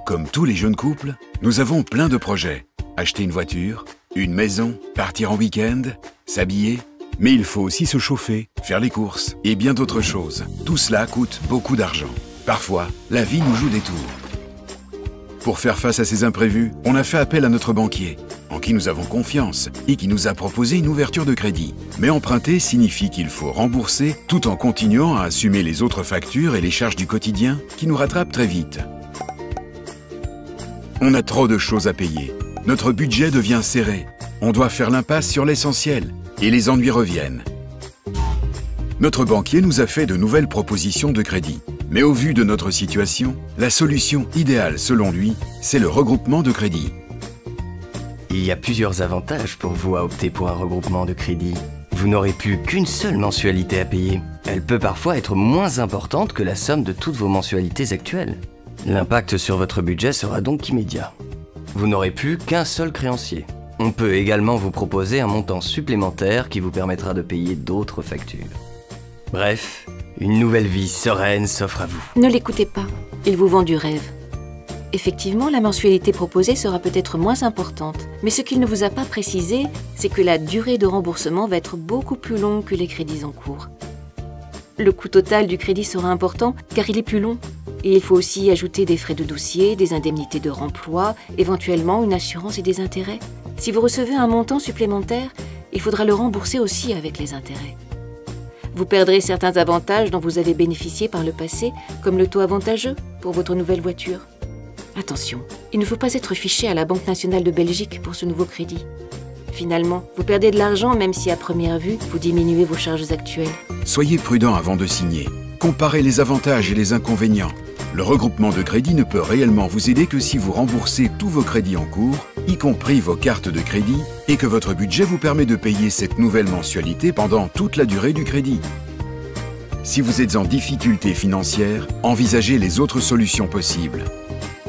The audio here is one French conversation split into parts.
Comme tous les jeunes couples, nous avons plein de projets. Acheter une voiture, une maison, partir en week-end, s'habiller. Mais il faut aussi se chauffer, faire les courses et bien d'autres choses. Tout cela coûte beaucoup d'argent. Parfois, la vie nous joue des tours. Pour faire face à ces imprévus, on a fait appel à notre banquier, en qui nous avons confiance et qui nous a proposé une ouverture de crédit. Mais emprunter signifie qu'il faut rembourser tout en continuant à assumer les autres factures et les charges du quotidien qui nous rattrapent très vite. On a trop de choses à payer. Notre budget devient serré. On doit faire l'impasse sur l'essentiel et les ennuis reviennent. Notre banquier nous a fait de nouvelles propositions de crédit. Mais au vu de notre situation, la solution idéale selon lui, c'est le regroupement de crédit. Il y a plusieurs avantages pour vous à opter pour un regroupement de crédit. Vous n'aurez plus qu'une seule mensualité à payer. Elle peut parfois être moins importante que la somme de toutes vos mensualités actuelles. L'impact sur votre budget sera donc immédiat. Vous n'aurez plus qu'un seul créancier. On peut également vous proposer un montant supplémentaire qui vous permettra de payer d'autres factures. Bref, une nouvelle vie sereine s'offre à vous. Ne l'écoutez pas, il vous vend du rêve. Effectivement, la mensualité proposée sera peut-être moins importante, mais ce qu'il ne vous a pas précisé, c'est que la durée de remboursement va être beaucoup plus longue que les crédits en cours. Le coût total du crédit sera important car il est plus long. Et il faut aussi ajouter des frais de dossier, des indemnités de remploi, éventuellement une assurance et des intérêts. Si vous recevez un montant supplémentaire, il faudra le rembourser aussi avec les intérêts. Vous perdrez certains avantages dont vous avez bénéficié par le passé, comme le taux avantageux pour votre nouvelle voiture. Attention, il ne faut pas être fiché à la Banque nationale de Belgique pour ce nouveau crédit. Finalement, vous perdez de l'argent même si à première vue, vous diminuez vos charges actuelles. Soyez prudent avant de signer. Comparez les avantages et les inconvénients. Le regroupement de crédit ne peut réellement vous aider que si vous remboursez tous vos crédits en cours, y compris vos cartes de crédit, et que votre budget vous permet de payer cette nouvelle mensualité pendant toute la durée du crédit. Si vous êtes en difficulté financière, envisagez les autres solutions possibles.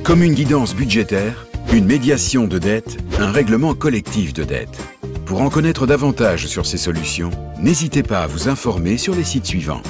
Comme une guidance budgétaire, une médiation de dette, un règlement collectif de dette. Pour en connaître davantage sur ces solutions, n'hésitez pas à vous informer sur les sites suivants.